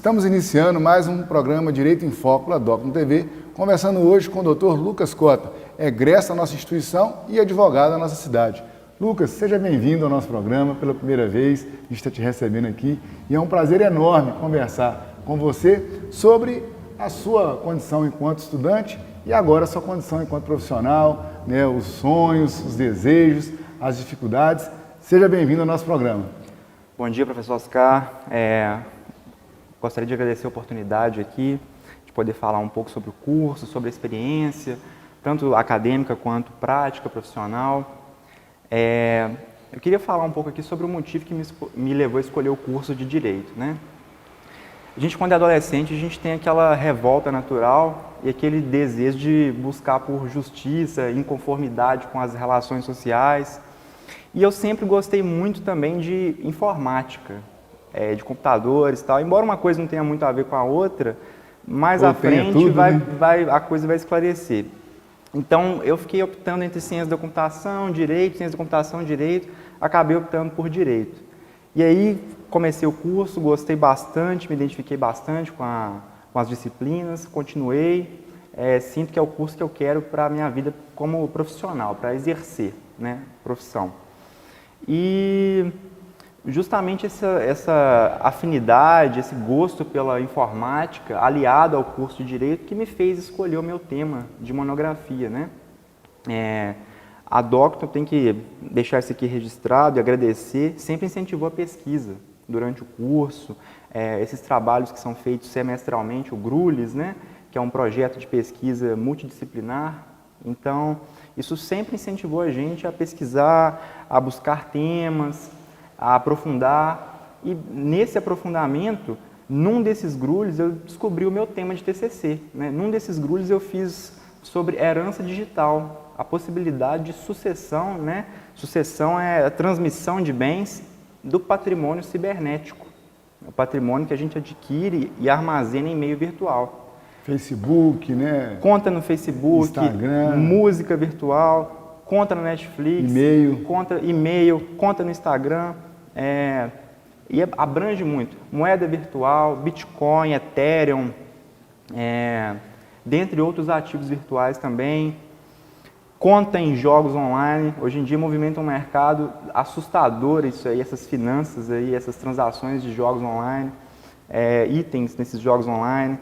Estamos iniciando mais um programa Direito em Foco da Docno TV, conversando hoje com o Dr. Lucas Cota, egresso da nossa instituição e advogado da nossa cidade. Lucas, seja bem-vindo ao nosso programa pela primeira vez, a gente está te recebendo aqui e é um prazer enorme conversar com você sobre a sua condição enquanto estudante e agora a sua condição enquanto profissional, né, os sonhos, os desejos, as dificuldades. Seja bem-vindo ao nosso programa. Bom dia, professor Oscar. Gostaria de agradecer a oportunidade aqui de poder falar um pouco sobre o curso, sobre a experiência, tanto acadêmica quanto prática, profissional. Eu queria falar um pouco aqui sobre o motivo que me levou a escolher o curso de Direito, né? A gente, quando é adolescente, a gente tem aquela revolta natural e aquele desejo de buscar por justiça, inconformidade com as relações sociais. E eu sempre gostei muito também de informática, de computadores e tal. Embora uma coisa não tenha muito a ver com a outra, mais à frente tudo, a coisa vai esclarecer. Então, eu fiquei optando entre ciência da computação, direito, ciência da computação, direito, acabei optando por direito. E aí, comecei o curso, gostei bastante, me identifiquei bastante com as disciplinas, continuei, sinto que é o curso que eu quero para a minha vida como profissional, para exercer, né, profissão. E justamente essa afinidade, esse gosto pela informática, aliado ao curso de Direito, que me fez escolher o meu tema de monografia, né? A Docno, tem que deixar isso aqui registrado e agradecer, sempre incentivou a pesquisa durante o curso, esses trabalhos que são feitos semestralmente, o GRULES, né? Que é um projeto de pesquisa multidisciplinar. Então, isso sempre incentivou a gente a pesquisar, a buscar temas, a aprofundar, e nesse aprofundamento, num desses GRULES, eu descobri o meu tema de TCC, né? Num desses GRULES eu fiz sobre herança digital, a possibilidade de sucessão, né? Sucessão é a transmissão de bens do patrimônio cibernético, o patrimônio que a gente adquire e armazena em meio virtual. Facebook, né? Conta no Facebook, Instagram, música virtual, conta no Netflix, e-mail, conta no Instagram, e abrange muito. Moeda virtual, Bitcoin, Ethereum, dentre outros ativos virtuais também. Conta em jogos online. Hoje em dia movimenta um mercado assustador isso aí, essas finanças aí, essas transações de jogos online, itens nesses jogos online.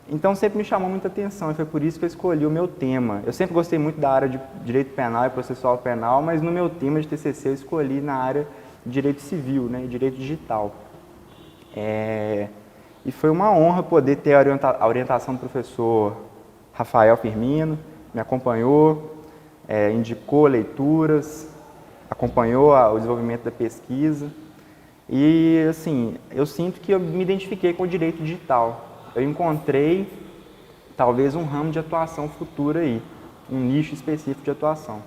Então sempre me chamou muita atenção e foi por isso que eu escolhi o meu tema. Eu sempre gostei muito da área de direito penal e processual penal, mas no meu tema de TCC eu escolhi na área de direito civil, né, direito digital. E foi uma honra poder ter a orientação do professor Rafael Firmino, me acompanhou, indicou leituras, acompanhou o desenvolvimento da pesquisa. E assim, eu sinto que eu me identifiquei com o direito digital. Eu encontrei talvez um ramo de atuação futura aí, um nicho específico de atuação.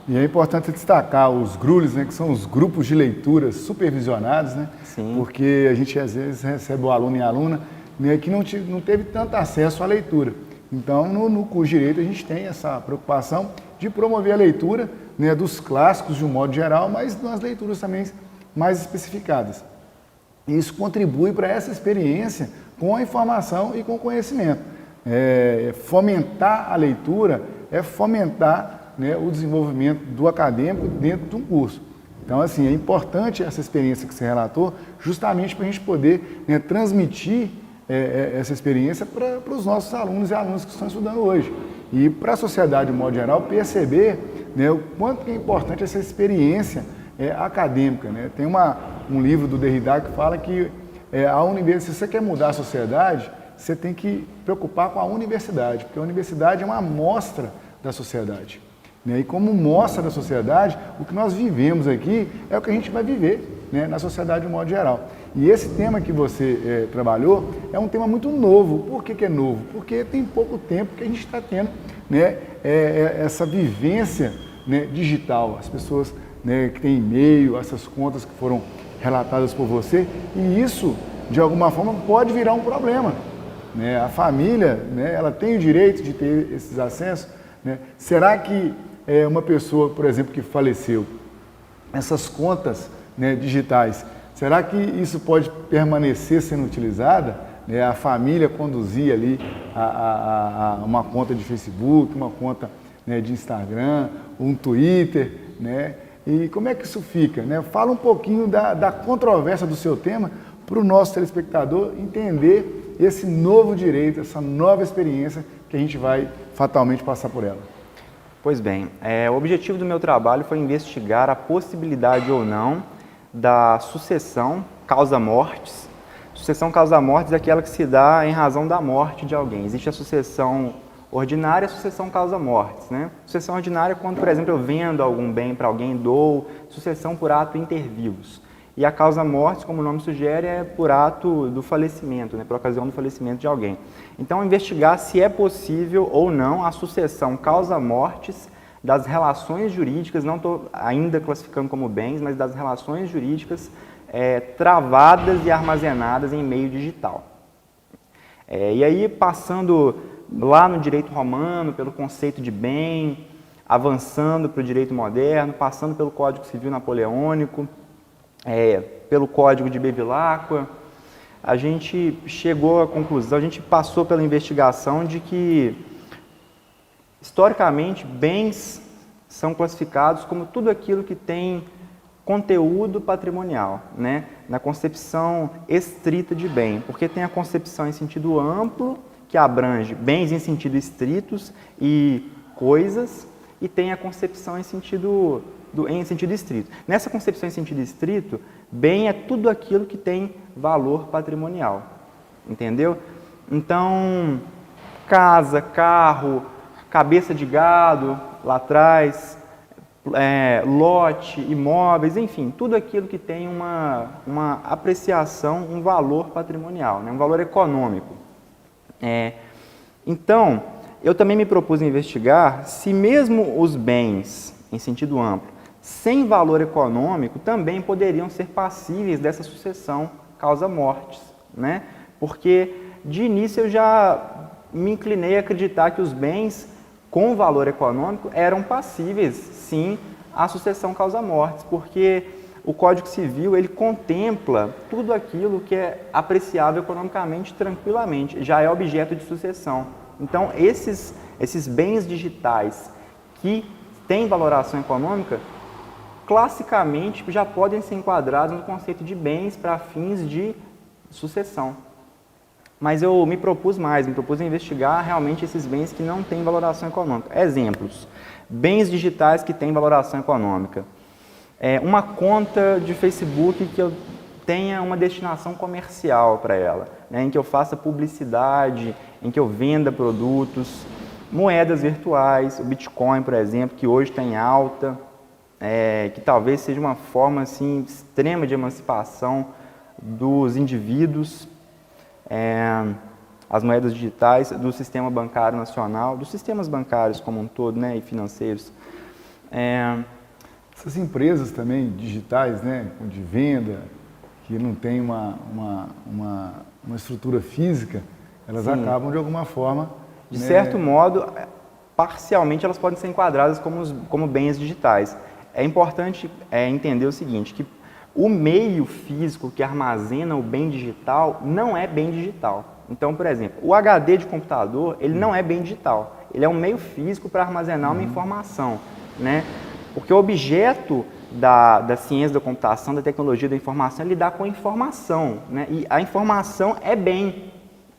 E é importante destacar os GRULES, né, que são os grupos de leitura supervisionados, né? Sim. Porque a gente às vezes recebe o aluno e a aluna, né, que não teve tanto acesso à leitura. Então, no curso de Direito, a gente tem essa preocupação de promover a leitura, né, dos clássicos de um modo geral, mas nas leituras também mais especificadas. E isso contribui para essa experiência com a informação e com o conhecimento. Fomentar a leitura é fomentar, né, o desenvolvimento do acadêmico dentro de um curso. Então, assim, é importante essa experiência que você relatou, justamente para a gente poder, né, transmitir essa experiência para os nossos alunos e alunas que estão estudando hoje. E para a sociedade, de modo geral, perceber, né, o quanto que é importante essa experiência acadêmica, né? Tem um livro do Derrida que fala que se você quer mudar a sociedade, você tem que preocupar com a universidade, porque a universidade é uma amostra da sociedade, né? E como mostra da sociedade, o que nós vivemos aqui é o que a gente vai viver, né, na sociedade de modo geral. E esse tema que você trabalhou é um tema muito novo. Por que é novo? Porque tem pouco tempo que a gente está tendo, né, essa vivência, né, digital. As pessoas, né, que têm e-mail, essas contas que foram relatadas por você, e isso, de alguma forma, pode virar um problema, né? A família, né, ela tem o direito de ter esses acessos, né? Será que uma pessoa, por exemplo, que faleceu, essas contas, né, digitais, será que isso pode permanecer sendo utilizada, né, a família conduzir ali uma conta de Facebook, uma conta, né, de Instagram, um Twitter, né? E como é que isso fica, né? Fala um pouquinho da controvérsia do seu tema para o nosso telespectador entender esse novo direito, essa nova experiência que a gente vai fatalmente passar por ela. Pois bem, o objetivo do meu trabalho foi investigar a possibilidade ou não da sucessão causa-mortes. Sucessão causa-mortes é aquela que se dá em razão da morte de alguém. Existe a sucessão ordinária e a sucessão causa-mortes, né? Sucessão ordinária é quando, por exemplo, eu vendo algum bem para alguém, dou. Sucessão por ato inter vivos. E a causa-mortes, como o nome sugere, é por ato do falecimento, né? Por ocasião do falecimento de alguém. Então, investigar se é possível ou não a sucessão causa-mortes das relações jurídicas, não estou ainda classificando como bens, mas das relações jurídicas travadas e armazenadas em meio digital. E aí, passando lá no direito romano, pelo conceito de bem, avançando para o direito moderno, passando pelo Código Civil Napoleônico, pelo Código de Bevilacqua, a gente chegou à conclusão, a gente passou pela investigação de que, historicamente, bens são classificados como tudo aquilo que tem conteúdo patrimonial, né? Na concepção estrita de bem, porque tem a concepção em sentido amplo, que abrange bens em sentido estritos e coisas, e tem a concepção em sentido estrito. Nessa concepção em sentido estrito, bem é tudo aquilo que tem valor patrimonial, entendeu? Então, casa, carro, cabeça de gado lá atrás, lote, imóveis, enfim, tudo aquilo que tem uma apreciação, um valor patrimonial, né? Um valor econômico. Então, eu também me propus a investigar se mesmo os bens, em sentido amplo, sem valor econômico, também poderiam ser passíveis dessa sucessão causa-mortes, né? Porque, de início, eu já me inclinei a acreditar que os bens com valor econômico eram passíveis, sim, à sucessão causa-mortes, porque o Código Civil, ele contempla tudo aquilo que é apreciável economicamente tranquilamente, já é objeto de sucessão. Então, esses bens digitais que têm valoração econômica, classicamente já podem ser enquadrados no conceito de bens para fins de sucessão. Mas eu me propus a investigar realmente esses bens que não têm valoração econômica. Exemplos: bens digitais que têm valoração econômica. Uma conta de Facebook que eu tenha uma destinação comercial para ela, né, em que eu faça publicidade, em que eu venda produtos, moedas virtuais, o Bitcoin, por exemplo, que hoje está em alta, que talvez seja uma forma assim, extrema de emancipação dos indivíduos, as moedas digitais, do sistema bancário nacional, dos sistemas bancários como um todo, né, e financeiros. Essas empresas também digitais, né, de venda, que não tem uma estrutura física, elas Sim. acabam de alguma forma... De né, certo modo, parcialmente elas podem ser enquadradas como bens digitais. É importante entender o seguinte, que o meio físico que armazena o bem digital não é bem digital. Então, por exemplo, o HD de computador, ele não é bem digital. Ele é um meio físico para armazenar uma informação, né? Porque o objeto da ciência da computação, da tecnologia da informação, é lidar com a informação, né? E a informação é bem.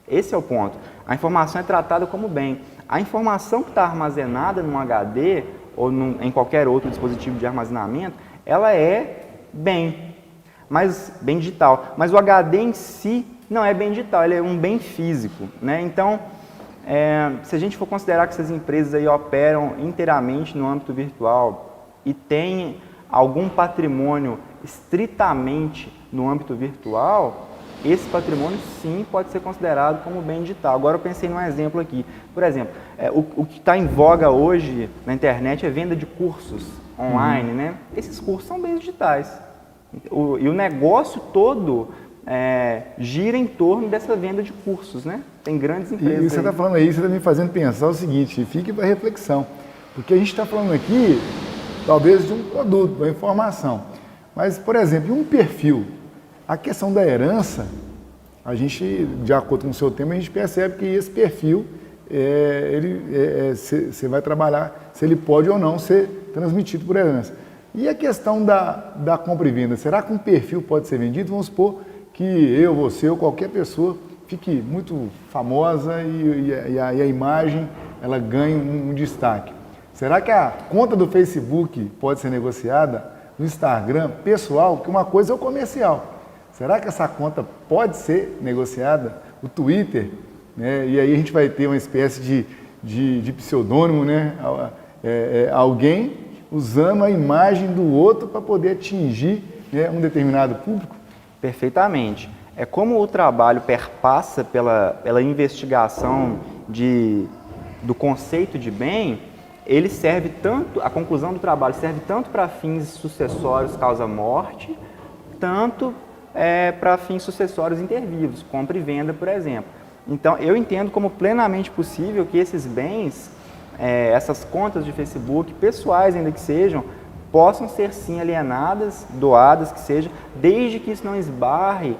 Esse é o ponto. A informação é tratada como bem. A informação que está armazenada num HD ou em qualquer outro dispositivo de armazenamento, ela é bem digital. Mas o HD em si não é bem digital, ele é um bem físico, né? Então, se a gente for considerar que essas empresas aí operam inteiramente no âmbito virtual e têm algum patrimônio estritamente no âmbito virtual, esse patrimônio sim pode ser considerado como bem digital. Agora eu pensei num exemplo aqui. Por exemplo, o que está em voga hoje na internet é venda de cursos online, né? Esses cursos são bens digitais. E o negócio todo gira em torno dessa venda de cursos, né? Tem grandes empresas. E você está falando aí, você está me fazendo pensar o seguinte, fique para reflexão. Porque a gente está falando aqui, talvez, de um produto, de uma informação. Mas, por exemplo, um perfil, a questão da herança, a gente, de acordo com o seu tema, a gente percebe que esse perfil, você vai trabalhar se ele pode ou não ser transmitido por herança. E a questão da compra e venda, será que um perfil pode ser vendido? Vamos supor que eu, você ou qualquer pessoa fique muito famosa e a imagem ela ganhe um destaque. Será que a conta do Facebook pode ser negociada? No Instagram pessoal, que uma coisa é o comercial. Será que essa conta pode ser negociada? O Twitter, né? E aí a gente vai ter uma espécie de pseudônimo, né? Alguém usando a imagem do outro para poder atingir, né, um determinado público? Perfeitamente. É como o trabalho perpassa pela investigação do conceito de bem, ele serve tanto, a conclusão do trabalho serve tanto para fins sucessórios causa-morte, tanto para fins sucessórios intervivos, compra e venda, por exemplo. Então, eu entendo como plenamente possível que esses bens, essas contas de Facebook, pessoais ainda que sejam, possam ser sim alienadas, doadas, que seja, desde que isso não esbarre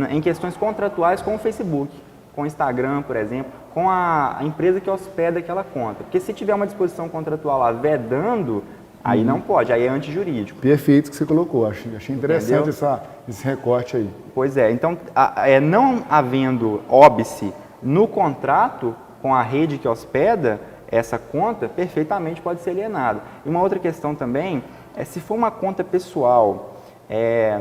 em questões contratuais com o Facebook, com o Instagram, por exemplo, com a empresa que hospeda aquela conta. Porque se tiver uma disposição contratual lá vedando, aí não pode, aí é antijurídico. Perfeito que você colocou, achei interessante esse recorte aí. Pois é, então, não havendo óbice no contrato com a rede que hospeda essa conta, perfeitamente pode ser alienada. E uma outra questão também é se for uma conta pessoal,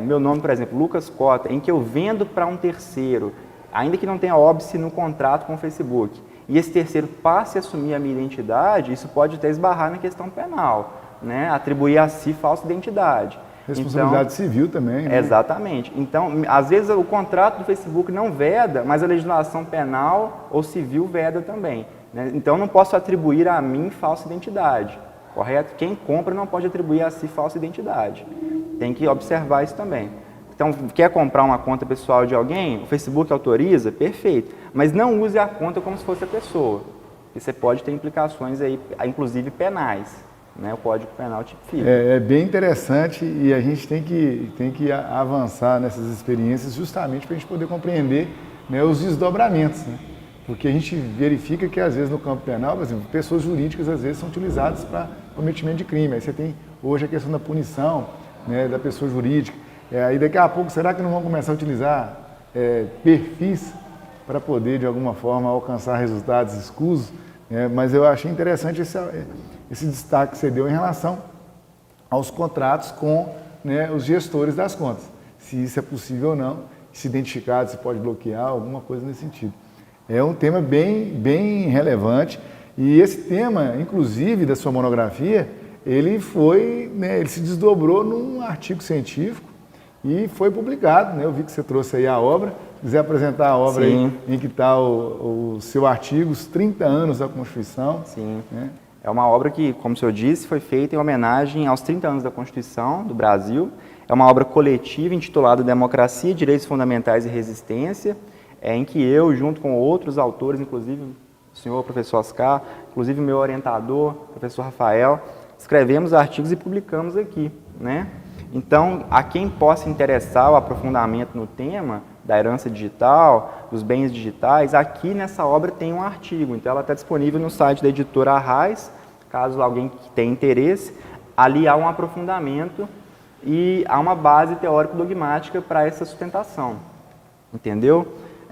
meu nome, por exemplo, Lucas Cota, em que eu vendo para um terceiro, ainda que não tenha óbice no contrato com o Facebook, e esse terceiro passe a assumir a minha identidade, isso pode até esbarrar na questão penal, né? Atribuir a si falsa identidade. Responsabilidade civil também, né? Exatamente. Então, às vezes o contrato do Facebook não veda, mas a legislação penal ou civil veda também, né? Então, não posso atribuir a mim falsa identidade, correto? Quem compra não pode atribuir a si falsa identidade. Tem que observar isso também. Então, quer comprar uma conta pessoal de alguém? O Facebook autoriza? Perfeito. Mas não use a conta como se fosse a pessoa. Porque você pode ter implicações aí, inclusive penais, né? O Código Penal tipifica. É bem interessante e a gente tem que avançar nessas experiências justamente para a gente poder compreender, né, os desdobramentos, né? Porque a gente verifica que, às vezes, no campo penal, por exemplo, pessoas jurídicas, às vezes, são utilizadas para cometimento de crime. Aí você tem, hoje, a questão da punição, né, da pessoa jurídica. Aí, daqui a pouco, será que não vão começar a utilizar perfis para poder, de alguma forma, alcançar resultados escusos? Mas eu achei interessante esse destaque que você deu em relação aos contratos com, né, os gestores das contas. Se isso é possível ou não, se identificado, se pode bloquear, alguma coisa nesse sentido. É um tema bem relevante e esse tema, inclusive, da sua monografia, ele se desdobrou num artigo científico e foi publicado, né? Eu vi que você trouxe aí a obra. Se quiser apresentar a obra aí, em que está o seu artigo, os 30 anos da Constituição. Sim. Né? É uma obra que, como o senhor disse, foi feita em homenagem aos 30 anos da Constituição do Brasil. É uma obra coletiva intitulada Democracia, Direitos Fundamentais e Resistência, em que eu, junto com outros autores, inclusive o senhor, professor Oscar, inclusive o meu orientador, professor Rafael, escrevemos artigos e publicamos aqui, né? Então, a quem possa interessar o aprofundamento no tema da herança digital, dos bens digitais, aqui nessa obra tem um artigo. Então, ela está disponível no site da editora Arraiz, caso alguém tenha interesse. Ali há um aprofundamento e há uma base teórico-dogmática para essa sustentação, entendeu?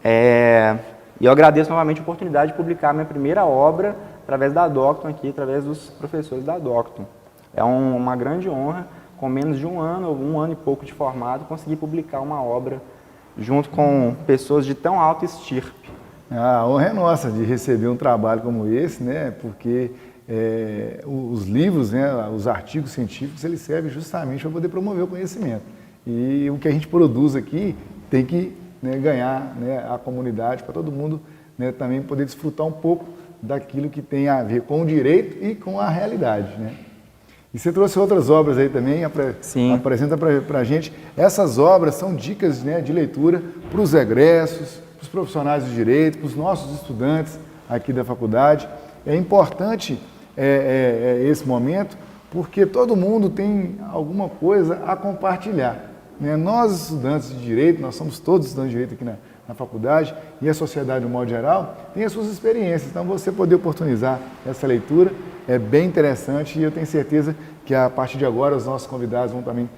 E eu agradeço novamente a oportunidade de publicar minha primeira obra através da Docton aqui, através dos professores da Docton. É uma grande honra, com menos de um ano e pouco de formado, conseguir publicar uma obra junto com pessoas de tão alta estirpe. A honra é nossa de receber um trabalho como esse, né? Porque os livros, né, os artigos científicos, eles servem justamente para poder promover o conhecimento. E o que a gente produz aqui tem que, né, ganhar, né, a comunidade, para todo mundo, né, também poder desfrutar um pouco daquilo que tem a ver com o direito e com a realidade, né? E você trouxe outras obras aí também, apresenta para a gente. Essas obras são dicas, né, de leitura para os egressos, para os profissionais do direito, para os nossos estudantes aqui da faculdade. É importante esse momento, porque todo mundo tem alguma coisa a compartilhar, né? Nós, estudantes de direito, nós somos todos estudantes de direito aqui na faculdade e a sociedade, no modo geral, tem as suas experiências. Então, você poder oportunizar essa leitura é bem interessante e eu tenho certeza que a partir de agora os nossos convidados vão também,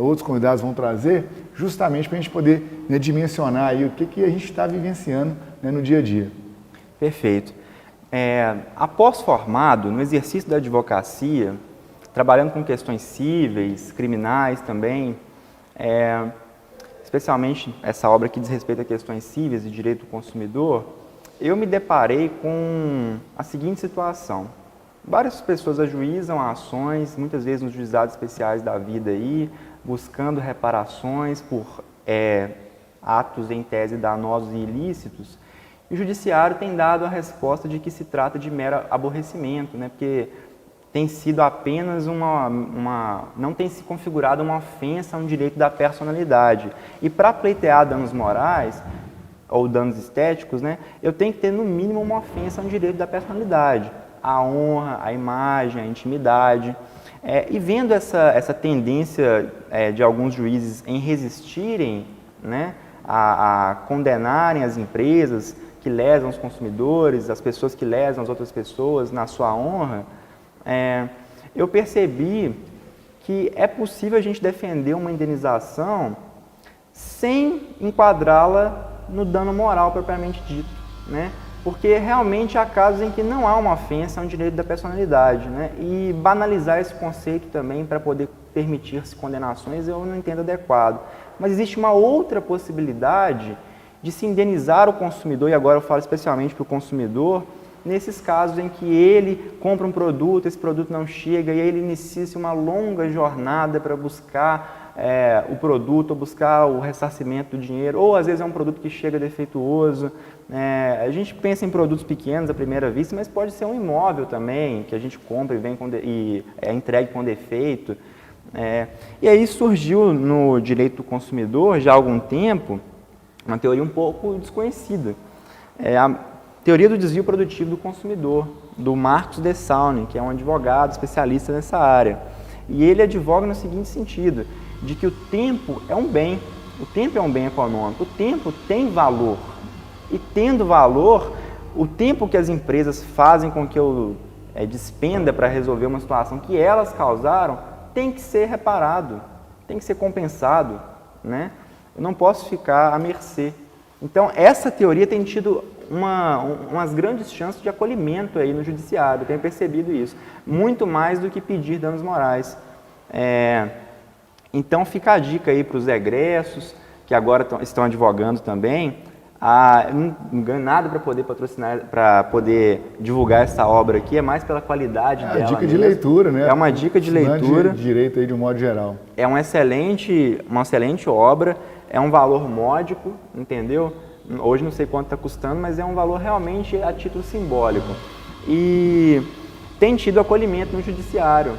outros convidados vão trazer, justamente para a gente poder, né, dimensionar aí o que a gente está vivenciando, né, no dia a dia. Perfeito. Após formado, no exercício da advocacia, trabalhando com questões cíveis, criminais também, especialmente essa obra que diz respeito a questões cíveis e direito do consumidor, eu me deparei com a seguinte situação. Várias pessoas ajuizam ações, muitas vezes nos juizados especiais da vida aí, buscando reparações por atos em tese danosos e ilícitos, e o judiciário tem dado a resposta de que se trata de mero aborrecimento, né? Porque tem sido apenas não tem se configurado uma ofensa a um direito da personalidade. E para pleitear danos morais ou danos estéticos, né, eu tenho que ter no mínimo uma ofensa a um direito da personalidade, a honra, a imagem, a intimidade. E vendo essa tendência de alguns juízes em resistirem, né, a condenarem as empresas que lesam os consumidores, as pessoas que lesam as outras pessoas na sua honra, eu percebi que é possível a gente defender uma indenização sem enquadrá-la no dano moral propriamente dito, né? Porque realmente há casos em que não há uma ofensa a um direito da personalidade, né? E banalizar esse conceito também para poder permitir-se condenações eu não entendo adequado. Mas existe uma outra possibilidade de se indenizar o consumidor, e agora eu falo especialmente para o consumidor, nesses casos em que ele compra um produto, esse produto não chega e aí ele inicia-se uma longa jornada para buscar o produto, ou buscar o ressarcimento do dinheiro, ou às vezes é um produto que chega defeituoso. A gente pensa em produtos pequenos à primeira vista, mas pode ser um imóvel também, que a gente compra e é entregue com defeito. E aí surgiu no direito do consumidor, já há algum tempo, uma teoria um pouco desconhecida. A teoria do desvio produtivo do consumidor, do Marcos Dessaunen, que é um advogado especialista nessa área. E ele advoga no seguinte sentido, de que o tempo é um bem, o tempo é um bem econômico, o tempo tem valor. E tendo valor, o tempo que as empresas fazem com que eu despenda para resolver uma situação que elas causaram, tem que ser reparado, tem que ser compensado, né? Eu não posso ficar à mercê. Então, essa teoria tem tido umas grandes chances de acolhimento aí no judiciário, eu tenho percebido isso, muito mais do que pedir danos morais. Então, fica a dica aí para os egressos, que agora estão advogando também. Eu não ganho nada para poder patrocinar, para poder divulgar essa obra aqui, é mais pela qualidade dela. É uma dica mesmo. de leitura, né? É uma dica de leitura. De direito aí de um modo geral. É uma excelente obra, é um valor módico, entendeu? Hoje não sei quanto está custando, mas é um valor realmente a título simbólico. E tem tido acolhimento no judiciário.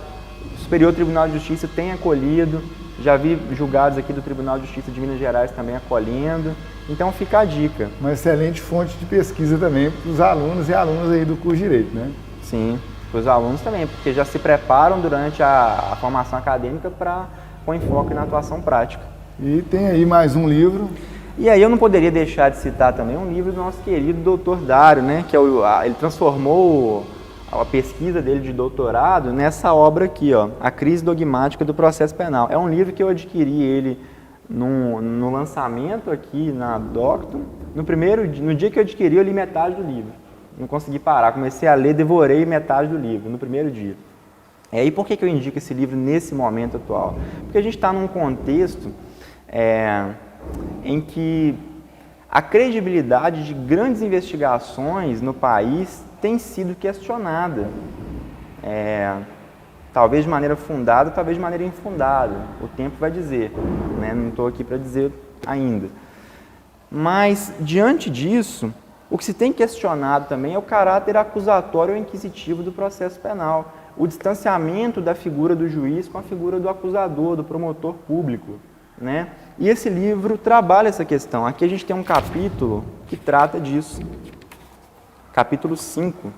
O Superior Tribunal de Justiça tem acolhido, já vi julgados aqui do Tribunal de Justiça de Minas Gerais também acolhendo. Então fica a dica. Uma excelente fonte de pesquisa também para os alunos e alunas aí do curso de Direito, né? Sim, para os alunos também, porque já se preparam durante a formação acadêmica para pôr enfoque na atuação prática. E tem aí mais um livro. E aí eu não poderia deixar de citar também um livro do nosso querido Dr. Dário, né? Que ele transformou a pesquisa dele de doutorado nessa obra aqui, ó, A Crise Dogmática do Processo Penal. É um livro que eu adquiri ele no lançamento aqui na Docton. No dia que eu adquiri, eu li metade do livro. Não consegui parar, comecei a ler, devorei metade do livro no primeiro dia. E por que eu indico esse livro nesse momento atual? Porque a gente está num contexto em que a credibilidade de grandes investigações no país tem sido questionada. Talvez de maneira fundada, talvez de maneira infundada. O tempo vai dizer, né? Não estou aqui para dizer ainda. Mas, diante disso, o que se tem questionado também é o caráter acusatório ou inquisitivo do processo penal. O distanciamento da figura do juiz com a figura do acusador, do promotor público, né? E esse livro trabalha essa questão. Aqui a gente tem um capítulo que trata disso. Capítulo 5,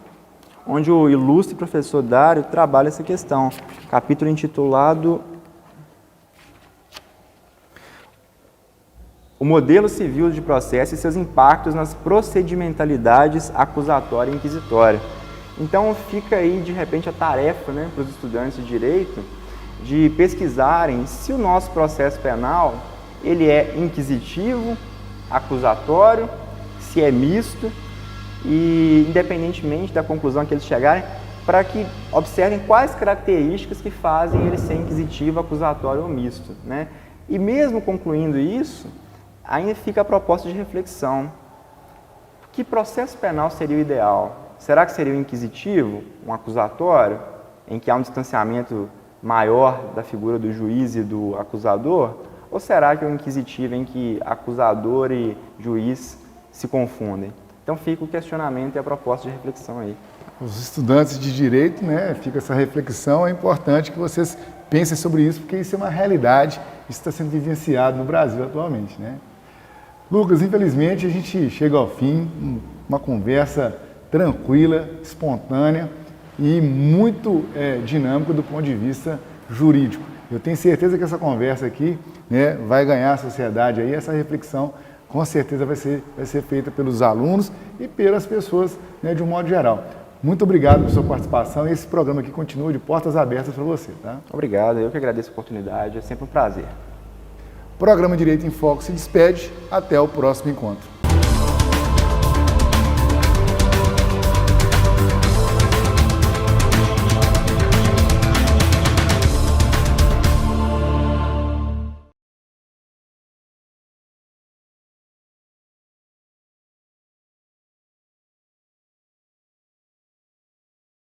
onde o ilustre professor Dário trabalha essa questão. Capítulo intitulado o modelo civil de processo e seus impactos nas procedimentalidades acusatória e inquisitória. Então fica aí, de repente, a tarefa, né, para os estudantes de Direito de pesquisarem se o nosso processo penal ele é inquisitivo, acusatório, se é misto e, independentemente da conclusão que eles chegarem, para que observem quais características que fazem ele ser inquisitivo, acusatório ou misto, né? E mesmo concluindo isso, ainda fica a proposta de reflexão. Que processo penal seria o ideal? Será que seria o inquisitivo, um acusatório, em que há um distanciamento maior da figura do juiz e do acusador? Ou será que é o inquisitivo em que acusador e juiz se confundem? Então fica o questionamento e a proposta de reflexão aí. Os estudantes de Direito, né, fica essa reflexão, é importante que vocês pensem sobre isso, porque isso é uma realidade, isso está sendo vivenciado no Brasil atualmente, né? Lucas, infelizmente a gente chega ao fim, uma conversa tranquila, espontânea e muito dinâmica do ponto de vista jurídico. Eu tenho certeza que essa conversa aqui, né, vai ganhar a sociedade aí, essa reflexão com certeza vai ser feita pelos alunos e pelas pessoas, né, de um modo geral. Muito obrigado por sua participação e esse programa aqui continua de portas abertas para você, tá? Obrigado, eu que agradeço a oportunidade, é sempre um prazer. O programa Direito em Foco se despede, até o próximo encontro.